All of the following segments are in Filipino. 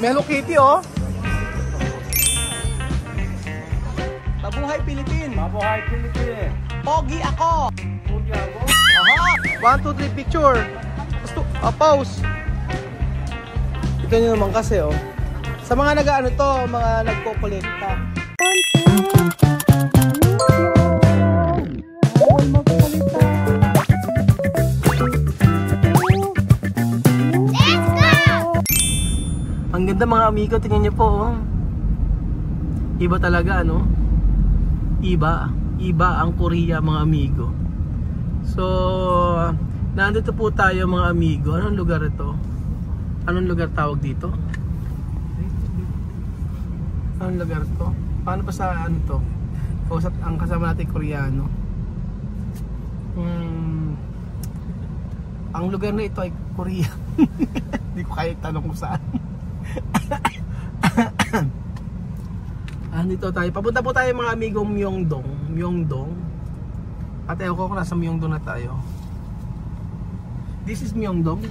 Hello Kitty, oh. Mabuhay Philippine. Mabuhay Philippine. Pogi ako. Pogi ako. Aha. 1, 2, 3 picture. Gusto, pause. Ito nyo naman kasi, oh. Sa mga nag-ano to, mga nagko-kolekta. Ang ganda mga amigo, tingnan niyo po, oh. Iba talaga, ano? Iba ang Korea, mga amigo. So, nandito po tayo mga amigo. Anong lugar ito? Anong lugar tawag dito? Anong lugar to? Paano pa sa ano to? Kausap ang kasama natin Koreano. Ang lugar na ito ay Korea. Hindi ko kaya tanong kung saan. Dito tayo. Papunta po tayo mga amigong Myeongdong. At ewan ko kung nasa Myeongdong na tayo. This is Myeongdong.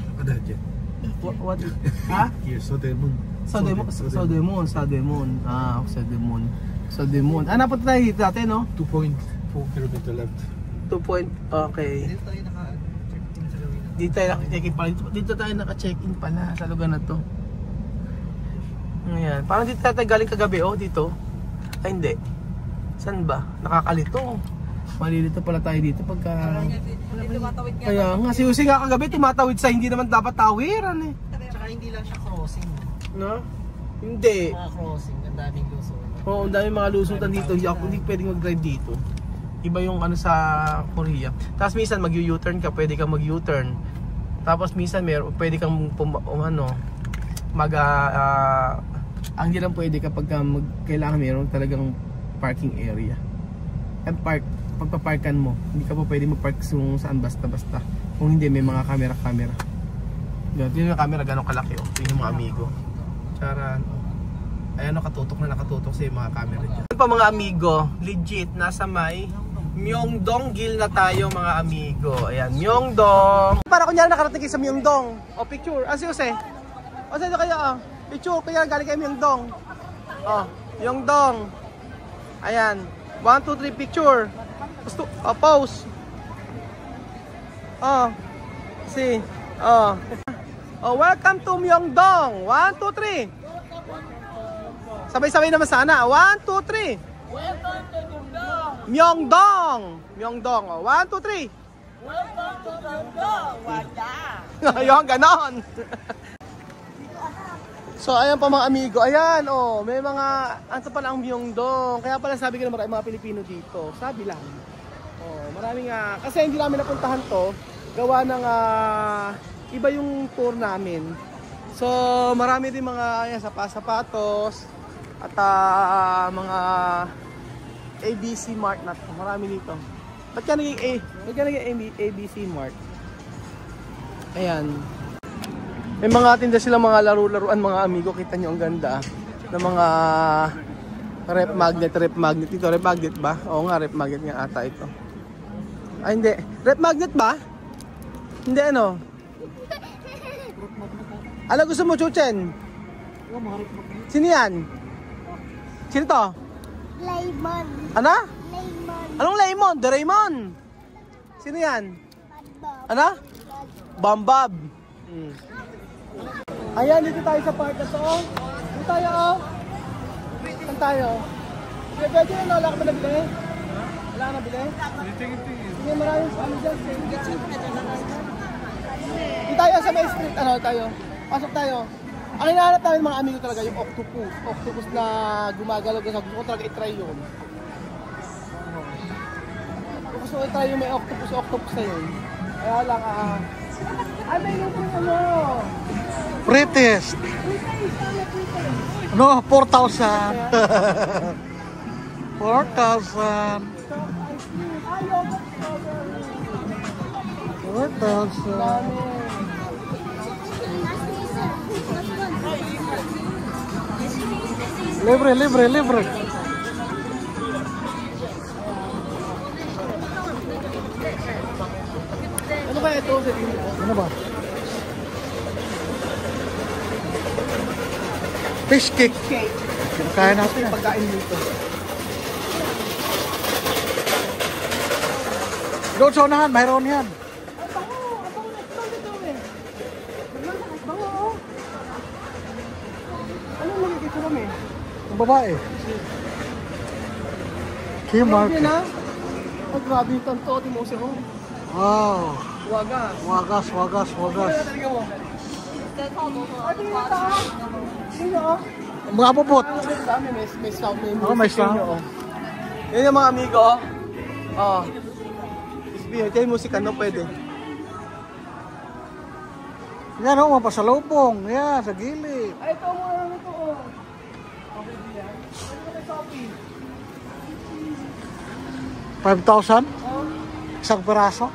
What is? Ha? Yes, Sodemon. Sodemon. Ah, Sodemon. Ah, napunta tayo dito natin, no? 2.4 km left. 2 okay. Dito tayo naka-check-in pala. Dito tayo naka-check-in pala sa lugar na to. Ayan. Parang dito tayo galing kagabi, oh, dito. Ay, hindi. Saan ba? Nakakalito. Malilito pala tayo dito pagka... Kaya nga, si Usi nga kagabi tumatawid sa hindi naman dapat tawiran, eh. Tsaka hindi lang siya crossing. No? Hindi. Mga crossing, ang daming lusong. Oo, ang daming mga lusutan dito. Hindi pwedeng mag-drive dito. Iba yung ano sa Korea. Tapos minsan mag-U-turn ka, pwede kang mag-U-turn. Tapos minsan pwede kang ang hindi lang pwede kapag kailangan mayroon talagang parking area. And pagpaparkan mo, hindi ka pa pwede mag-park saan basta-basta. Kung hindi, may mga camera. Ganito yung camera, gano'ng kalaki, oh. Ito yung mga amigo. Charan, oh. Ayan, nakatutok sa yung mga camera dyan. Ito pa mga amigo, legit, nasa may Myeongdong-gil na tayo mga amigo. Ayan, Myeongdong. Para kunyari nakarating kayo sa Myeongdong. O, picture. Si Jose. O, sa'yo kayo, oh. Picture, kaya galing kayo Myeongdong. Oh, Myeongdong. Ayan. 1, 2, 3 picture. Gusto, pause. Oh. See. Oh. Oh, welcome to Myeongdong. 1, 2, 3. Sabay-sabay naman sana. 1, 2, 3. Welcome to Myeongdong. Myeongdong. Oh, 1, 2, 3. Welcome to Myeongdong. Wala. Ayun, ganon. So ayan pa mga amigo, ayan oh, may mga ano pala ang Myeongdong. Kaya pala sabi ko na mga Pilipino dito. Sabi lang. Oh, maraming kasi hindi namin napuntahan to, gawa ng iba yung tour namin. So marami din mga ayan, sapatos at mga ABC Mart na to. Marami dito. Ba't ka naging ABC Mart? Ayan. May mga tinda sila mga laro-laruan mga amigo. Kita nyo ang ganda ng mga rep magnet. Ito rep magnet ba? Oo nga, rep magnet nga ata ito. Ay hindi. Rep magnet ba? Hindi ano? Ano gusto mo, Chuchen? Sino yan? Sino to? Lemon. Ano? Lemon. Anong lemon? Doraemon. Sino yan? Ano? Bambab. Ayan, dito tayo sa park na to. Dito tayo, oh. Saan tayo? Pwede na, wala ka ba nabili? Wala ka nabili? Sige, maraming ano dyan. Dito tayo sa May Street, ano tayo? Pasok tayo. Ang hinahanap namin mga amigo talaga, yung octopus. Octopus na gumagalaw. Gusto ko talaga i-try yun. Gusto ko i-try yung may octopus na yun. Kaya lang, ay, may lupong ano. Pretest. No, 4,000. 4,000. 4,000. Libre. Ano ba ito? Ano ba? Fish cake. Cake. Kaya natin. Yung pagkain dito. Doon sa unahan, mayroon yan. Ano magiging ko kami? Ang babae. Kmart. Grabe na. Oh, grabe yung tanto. Timose ko. Wow. Wagas. Wagas, wagas, wagas. Talaga mo. Ay, pinita ka. Sino oh? Mga pupot. Ang dami. May sound. Oh, may sound. Oh. Yan yung mga amigo. Oh. Isbiyo. Ito yung musika. No, pwede. Yan o, mapasalubong. Yan, sa gilid. Ay, ito mo lang ito. Oh. Okay, diyan. Pwede ka may Shopee. 5,000? Oh. Isang piraso?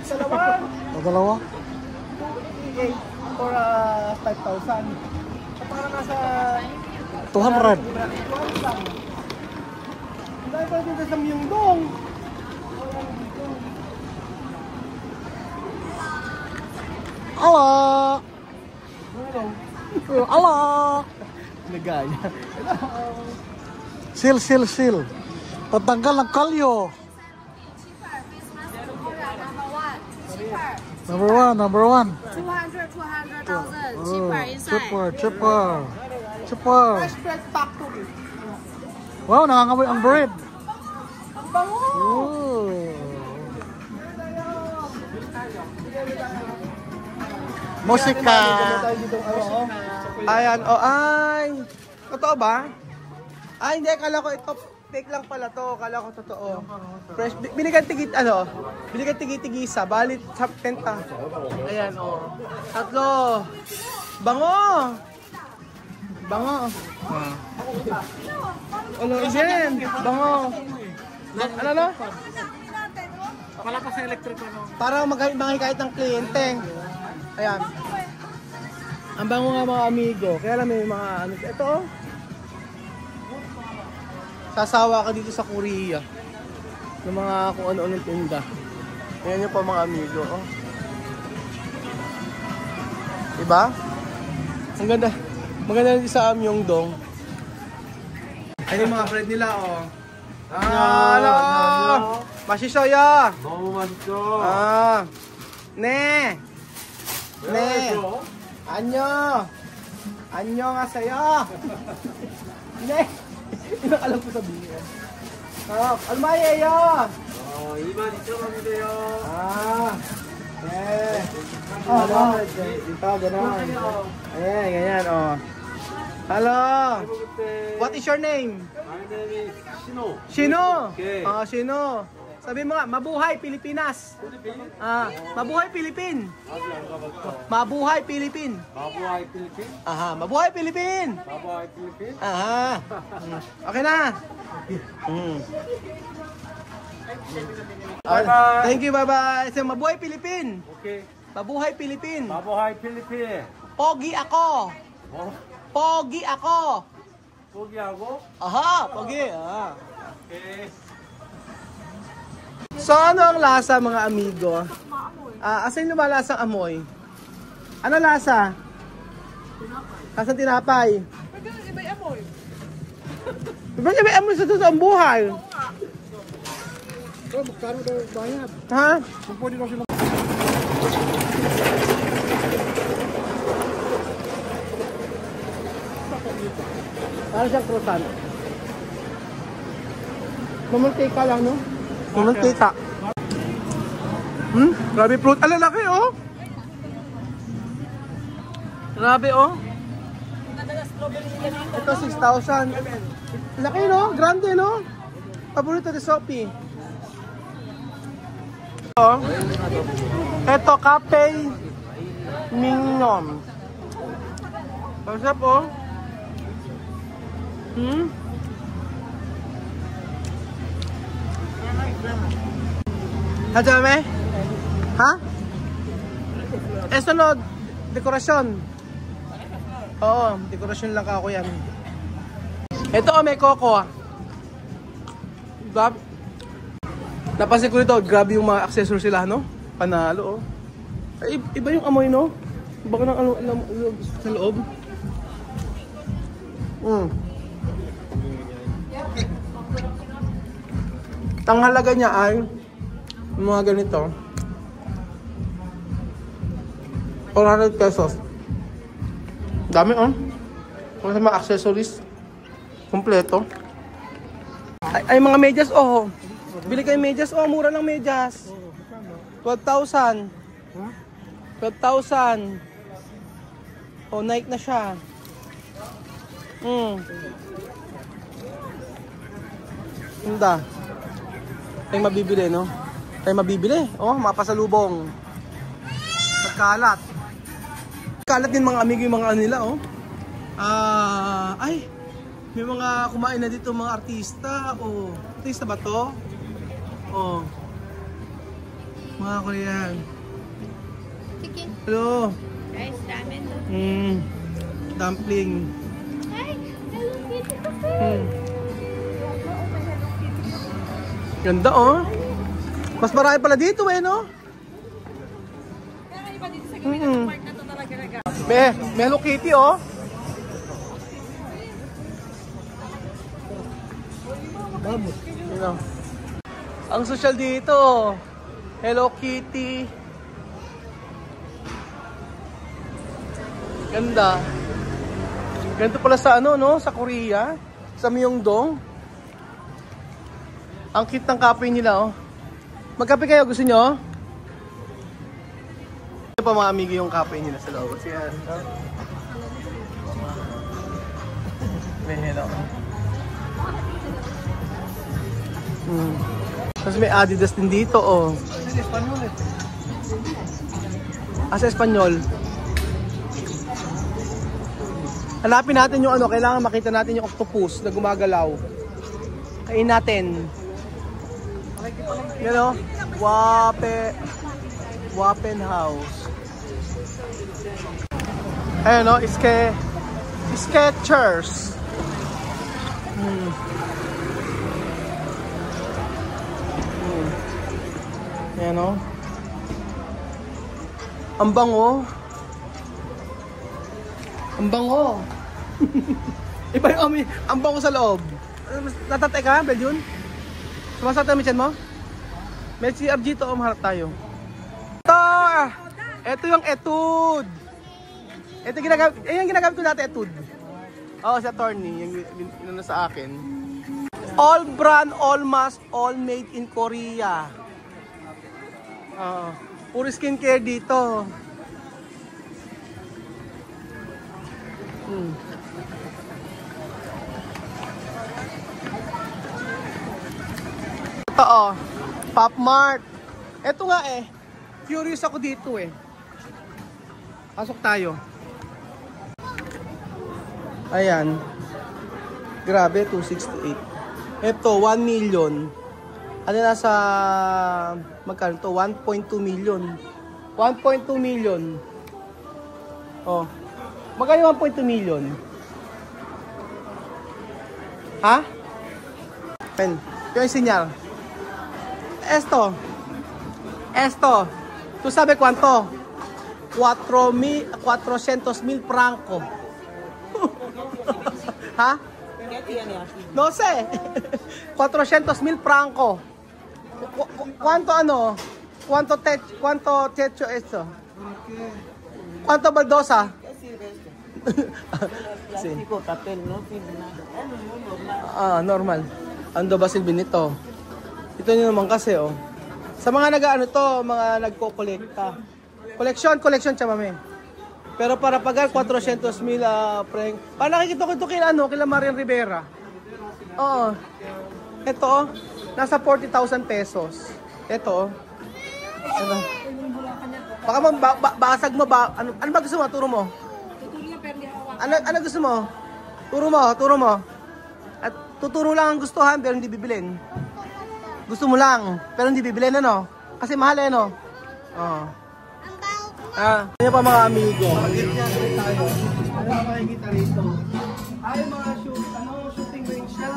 Dalawa. O dalawa? 288 for 5,000. So, parang nasa 200. 200 lang. Ang dami pala dito sa Myeongdong. Ala! Ala! Nagaya. Sil, sil, sil. Patanggal ng kalyo. Number one, number one. 200,000. Oh, Cheaper inside. cheaper, cheaper. Cheaper. Fresh bread factory. Wow, nangangamoy ang bread. Ang bango! Oh. Musika. Ayan, oh, ay. Totoo ba? Ay, hindi. Kala ko ito, fake lang pala to. Kala ko totoo. Fresh, biligan tigit, ano? Biligan tigit-tigisa. Balit, sa tenta. Ayan, oh. Tatlo. Bango! Bango. Ano, again? Bango. Ano, no? Wala pa sa electric ano. Para mahikait ng kliyente. Ayan. Ang bango nga mga amigo. Kaya lang may mga ano. Ito oh. Sasawa ka dito sa Korea. Ng mga kung ano-anong tinda. Ayan yung po mga amigo. Oh. Diba? Ang ganda. Maganda rin sa Myeongdong. Ayan yung mga bread nila oh. Hello! Mashisoyo! 너무 맛있죠? 아, 네. 네. 안녕. 안녕하세요. 네. Ilang alam ko sabihin. 얼마예요? 22,000원인데요. Ah. 네. Dito, gano'n. Ayan, ganyan, oh. Hello. What is your name? My name is 신호. Shino. Okay. Ah, Shino. Sabi mo nga, mabuhay Pilipinas. Ah, mabuhay Pilipin. 아직 안 가봤어. Mabuhay Pilipin. 마부하이 필리핀? Aha, mabuhay Pilipin. 마부하이 필리핀? Aha. Okay na. Bye-bye. Thank you, bye-bye. So, mabuhay Pilipin. 오케이. Mabuhay Pilipin. 마부하이 필리핀. Pogi ako. 뭐? Pogi ako. 포기하고? Aha, pogi. Ah. 오케이. So, ano ang lasa mga amigo? Asan lumalasang amoy? Ano lasa? Lasa tinapay. Iba yung amoy. Iba yung amoy sa totoong buhay. Oh, magkano daw bayad? Ha? Kung pwede daw sila. Para siyang croissant. Mamuntika lang, no? Mamuntika. Grabe fruit. Ang lalaki, oh! Grabe, oh! Ito, 6,000. Laki, no? Grande, no? Paborito ni Sophie. Ito, Cafe Mignon. Masarap, oh. Hajame? Ha? Sunod, dekorasyon. Oo, dekorasyon lang ako yan. Ito, may coco. Diba? Napansin ko nito, grabe yung mga accessories sila, no? Panalo, oh. Ay, iba yung amoy, no? Iba ka ng ano, sa loob. Ang halaga niya ay yung mga ganito. 400 pesos. Dami Mga sa mga accessories. Kompleto. Ay mga medyas Bili kayo medyas mura lang medyas. 12,000. 12,000. Nike na siya. Handa. Tayo mabibili, no? Tayo mabibili. Mapasalubong. Pagkalat. Kalat din mga amigo yung mga nila, ay, may mga kumain na dito mga artista. Artista ba to? Mga Korean. Chicken. Hello. Rice, ramen. Dumpling. Ay, Hello Kitty cafe. Ganda, Mas marami pala dito, no? Kaya iba dito sa gawin ng park na to talaga nag- May Hello Kitty, Ang social dito, Hello Kitty. Ganda. Ganito pala sa sa Korea, sa Myeongdong. Ang cute ng cafe nila, Magkape kayo, gusto nyo? Ito pa mga amigo yung cafe nila sa loob. Yan. May hello. Tapos may Adidas din dito, Sa Espanyol. Hanapin natin yung kailangan makita natin yung octopus na gumagalaw. Kain natin. Yan Wapen House. Ayun Skechers. Yan Ang bango. Ang bango. Iba yung amoy. Ang bango sa loob. Natatay ka, Beljun? Sumasakta ang michan mo? May CR dito, maharap tayo. Ito yung etude. Ito yung ginagamit ko dati, etude. Sa attorney, yung sa akin. All brand, all mask, all made in Korea. Puro skincare dito. Ito Pop Mart. Ito nga curious ako dito Pasok tayo. Ayan. Grabe, 268. Ito, 1 million. Nasa, magkano to? 1.2 million. 1.2 million. Magkano 1.2 million? Ha? Pen. Yung sinyal. Esto. ¿Tú sabes cuánto? 400,000 franco. ¿Ha? No sé. 400,000 franco. ¿Cuánto techo esto? ¿Cuánto baldosa? Sí. Normal. Ando ba silbi nito? Ito nyo naman kasi sa mga mga nagko-kolekta. Collection siya, mami. Pero para pagar 400,000 franc. Para nakikita ko ito kila Marian Rivera. Ito nasa 40,000 pesos. Ito Baka basag mo ba? Ano ba gusto mo? Turo mo. Ano gusto mo? Turo mo. At tuturo lang ang gustuhan pero hindi bibilin. Gusto mo lang pero hindi bibilin Kasi mahal Ano pa mga amigo? Ano makikita rito? Ay mga shooting range siya.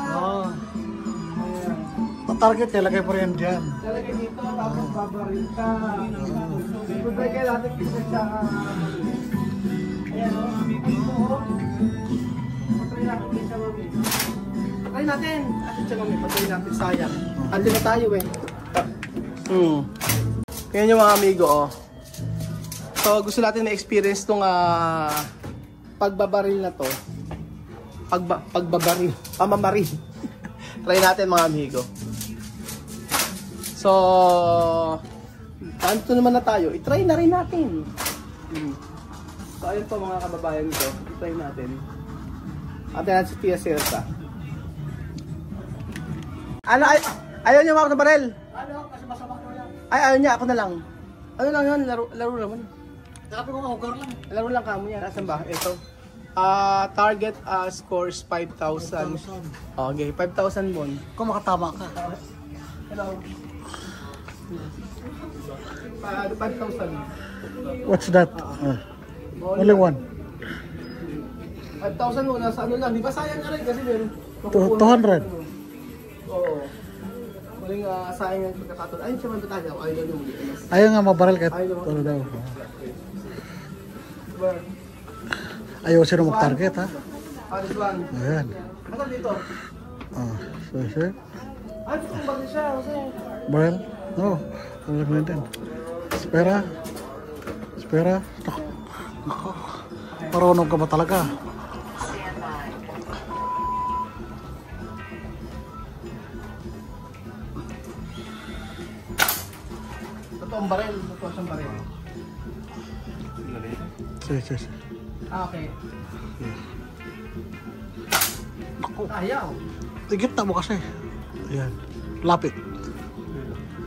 Target lagay po rin dyan. Lalagay dito tapos babaril ka. Ibigay kayo natin pisa siya. Ayan amigo ito Patry natin Try natin. At siya kami, patry natin, sayang. Andi na tayo eh. Yan yung mga amigo, oh. So, gusto natin ma-experience tong pagbabaril na to. Pagbabaril. Pamamaril. Try natin mga amigo. So, tanto naman na tayo. I-try na rin natin. So, ayun po mga kababayan ko. I-try natin. At yan si Tia Celsa. Ano? Ayaw niya mga baril? Ano? Kasi masama ko lang. Ay, ayaw niya. Ako na lang. Ano lang yun? Laro naman. Sabi ko nga, hugar lang. Laro lang kamo yan. Asan ba? Ito. Target scores 5,000. Okay, 5,000 won. Kung makatama ka. Hello. 5,000. What's that? Only one. 5,000 won. Nasa ano lang. Di ba sayang nga rin kasi meron. 200. Oo. Maling sayang yung pagkakataon. Ayun siya man tayo. Ayaw niyo muli. Ayaw nga mabaril kahit ano daw. Ayaw sino mag-target ha. This one. Ayan. Ano dito? So sure. Ay, kung bakit siya? Kasi... Baril? No. Wala mo din. Espera. Espera. Nako. Marunong ka ba talaga? Totoong baril. Totoo siyang baril. Sige. Okay. Ayaw. Tigit na mo kasi. Ayan. Lapit.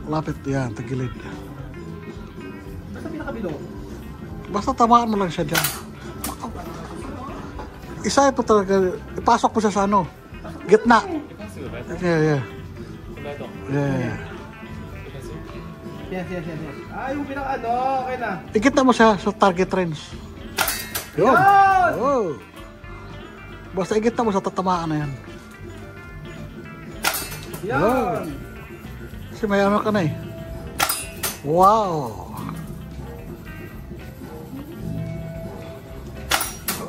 Lapit. Yan. Tagilid. Basta pinakabilong. Basta tamaan mo lang siya dyan. Isa ito talaga. Ipasok mo siya sa ano. Gitna. Yeah. Yes. Yung pinaka-ano. Okay na. Ikita mo siya sa target range. Yun! Oh. Basta ikita mo sa tatamaan na yan. Yan! Kasi may ano ka na eh. Wow!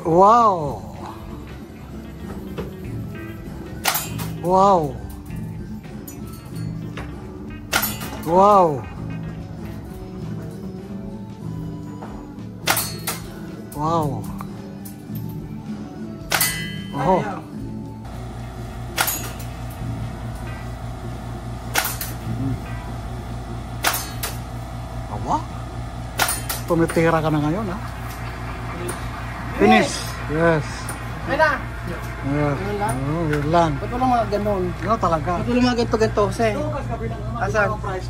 Wow! Wow! Wow! Wow. Oh. Awa? Tumitira ka na ngayon, ha? Finish. Yes. Ay na! Yeah. Oh, yun lang. Ba't walang mga ganon? Ano talaga? Ba't walang mga ganito-ganto? Kasi, asan?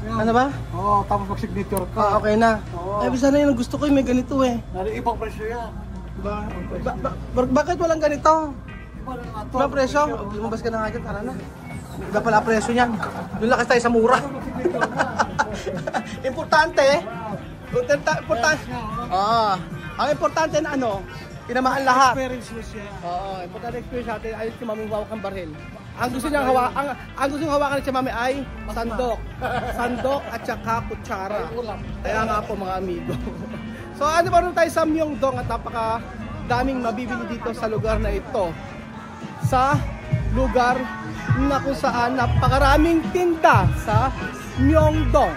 Ano ba? Oo, tapos mag-signature ka. Okay na. Oo. Ay, sana yun ang gusto ko may ganito eh. Nari ibang presyo yan. Bakit walang ganito? Iba presyo? Lumabas ka na nga dyan, tara na. Iba pala presyo niyan. Doon lang kasi tayo sa mura. Importante eh. Importante. Ang importante na ano, pinamahal lahat. Experience mo siya. Oo, importante experience natin ay si Mami hawak ang baril. Ang gusto niyang hawakan ni si Mami ay sandok at saka kutsara. Kaya nga po mga amigo. So ano ba rin tayo sa Myeongdong at napaka daming mabibili dito sa lugar na ito. Sa lugar na kung saan napakaraming tinda sa Myeongdong.